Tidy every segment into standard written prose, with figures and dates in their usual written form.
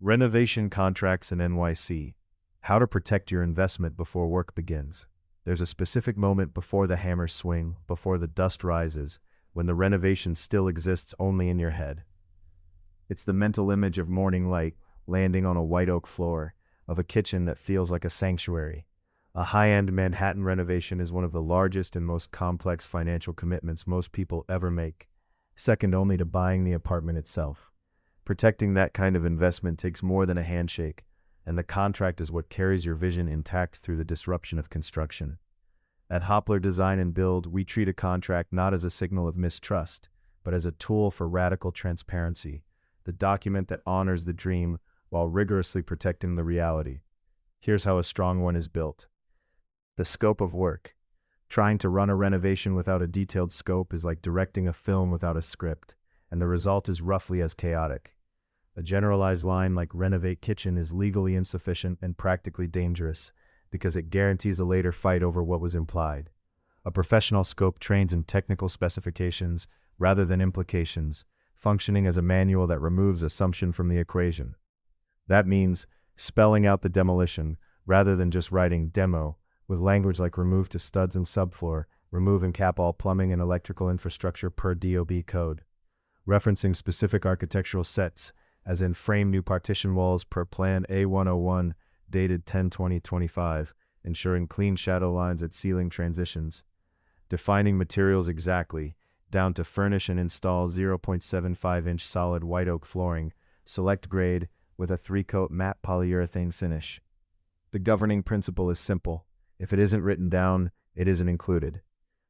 Renovation contracts in NYC. How to protect your investment before work begins. There's a specific moment before the hammers swing, before the dust rises, when the renovation still exists only in your head. It's the mental image of morning light landing on a white oak floor, of a kitchen that feels like a sanctuary. A high-end Manhattan renovation is one of the largest and most complex financial commitments most people ever make, second only to buying the apartment itself. Protecting that kind of investment takes more than a handshake, and the contract is what carries your vision intact through the disruption of construction. At Hoppler Design and Build, we treat a contract not as a signal of mistrust, but as a tool for radical transparency, the document that honors the dream while rigorously protecting the reality. Here's how a strong one is built. The scope of work. Trying to run a renovation without a detailed scope is like directing a film without a script, and the result is roughly as chaotic. A generalized line like renovate kitchen is legally insufficient and practically dangerous because it guarantees a later fight over what was implied. A professional scope trains in technical specifications rather than implications, functioning as a manual that removes assumption from the equation. That means spelling out the demolition rather than just writing demo, with language like remove to studs and subfloor, remove and cap all plumbing and electrical infrastructure per DOB code. Referencing specific architectural sets, as in frame new partition walls per Plan A101, dated 10/20/25, ensuring clean shadow lines at ceiling transitions. Defining materials exactly, down to furnish and install 0.75-inch solid white oak flooring, select grade, with a 3-coat matte polyurethane finish. The governing principle is simple. If it isn't written down, it isn't included.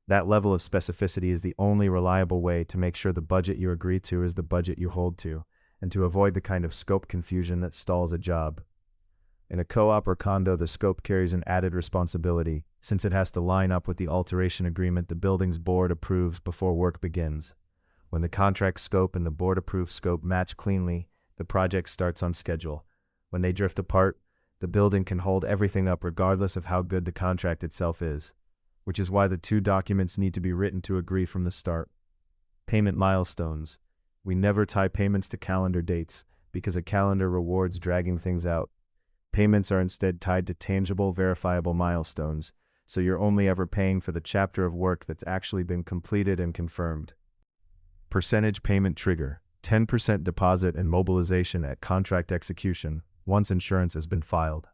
That level of specificity is the only reliable way to make sure the budget you agree to is the budget you hold to, and to avoid the kind of scope confusion that stalls a job. In a co-op or condo, the scope carries an added responsibility, since it has to line up with the alteration agreement the building's board approves before work begins. When the contract scope and the board-approved scope match cleanly, the project starts on schedule. When they drift apart, the building can hold everything up regardless of how good the contract itself is, which is why the two documents need to be written to agree from the start. Payment milestones. We never tie payments to calendar dates, because a calendar rewards dragging things out. Payments are instead tied to tangible, verifiable milestones, so you're only ever paying for the chapter of work that's actually been completed and confirmed. Percentage payment trigger. 10% deposit and mobilization at contract execution, once insurance has been filed.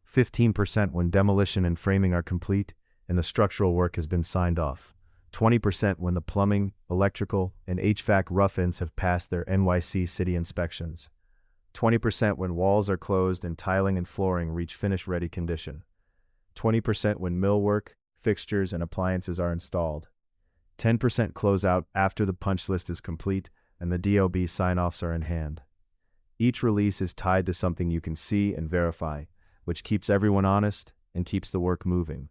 15% when demolition and framing are complete and the structural work has been signed off. 20% when the plumbing, electrical, and HVAC rough-ins have passed their NYC city inspections. 20% when walls are closed and tiling and flooring reach finish-ready condition. 20% when millwork, fixtures, and appliances are installed. 10% closeout after the punch list is complete and the DOB sign-offs are in hand. Each release is tied to something you can see and verify, which keeps everyone honest and keeps the work moving.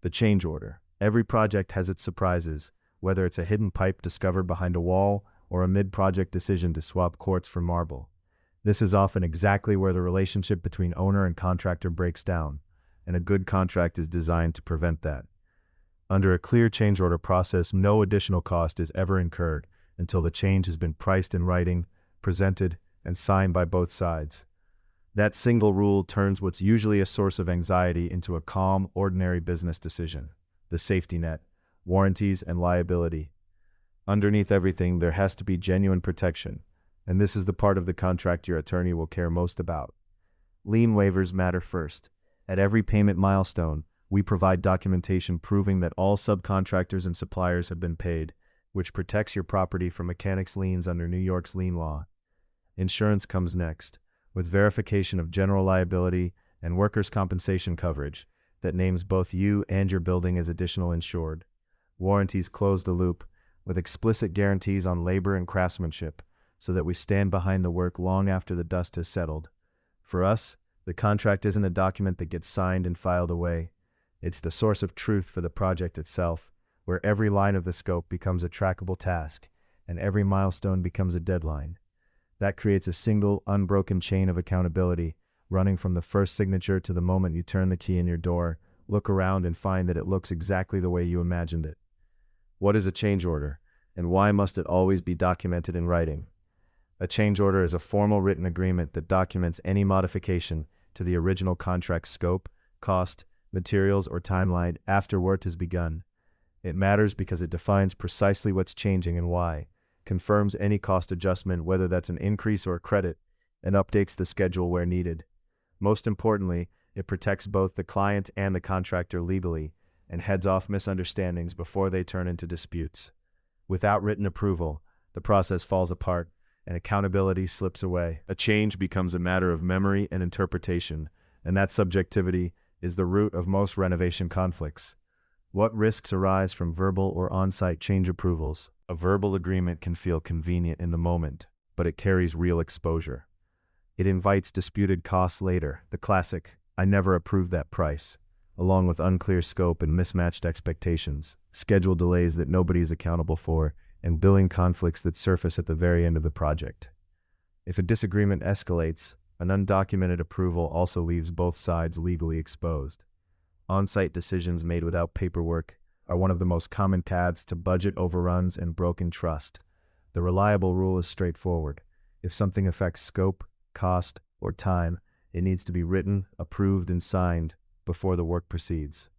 The change order. Every project has its surprises, whether it's a hidden pipe discovered behind a wall or a mid-project decision to swap quartz for marble. This is often exactly where the relationship between owner and contractor breaks down, and a good contract is designed to prevent that. Under a clear change order process, no additional cost is ever incurred until the change has been priced in writing, presented, and signed by both sides. That single rule turns what's usually a source of anxiety into a calm, ordinary business decision. The safety net, warranties, and liability. Underneath everything, there has to be genuine protection, and this is the part of the contract your attorney will care most about. Lien waivers matter first. At every payment milestone, we provide documentation proving that all subcontractors and suppliers have been paid, which protects your property from mechanics liens under New York's lien law. Insurance comes next, with verification of general liability and workers' compensation coverage that names both you and your building as additional insured. Warranties close the loop, with explicit guarantees on labor and craftsmanship, so that we stand behind the work long after the dust has settled. For us, the contract isn't a document that gets signed and filed away. It's the source of truth for the project itself, where every line of the scope becomes a trackable task, and every milestone becomes a deadline. That creates a single, unbroken chain of accountability, running from the first signature to the moment you turn the key in your door, look around and find that it looks exactly the way you imagined it. What is a change order, and why must it always be documented in writing? A change order is a formal written agreement that documents any modification to the original contract's scope, cost, materials, or timeline after work has begun. It matters because it defines precisely what's changing and why, confirms any cost adjustment, whether that's an increase or a credit, and updates the schedule where needed. Most importantly, it protects both the client and the contractor legally and heads off misunderstandings before they turn into disputes. Without written approval, the process falls apart and accountability slips away. A change becomes a matter of memory and interpretation, and that subjectivity is the root of most renovation conflicts. What risks arise from verbal or on-site change approvals? A verbal agreement can feel convenient in the moment, but it carries real exposure. It invites disputed costs later, the classic, "I never approved that price," along with unclear scope and mismatched expectations, schedule delays that nobody is accountable for, and billing conflicts that surface at the very end of the project. If a disagreement escalates, an undocumented approval also leaves both sides legally exposed. On-site decisions made without paperwork are one of the most common paths to budget overruns and broken trust. The reliable rule is straightforward. If something affects scope, cost, or time, it needs to be written, approved, and signed before the work proceeds.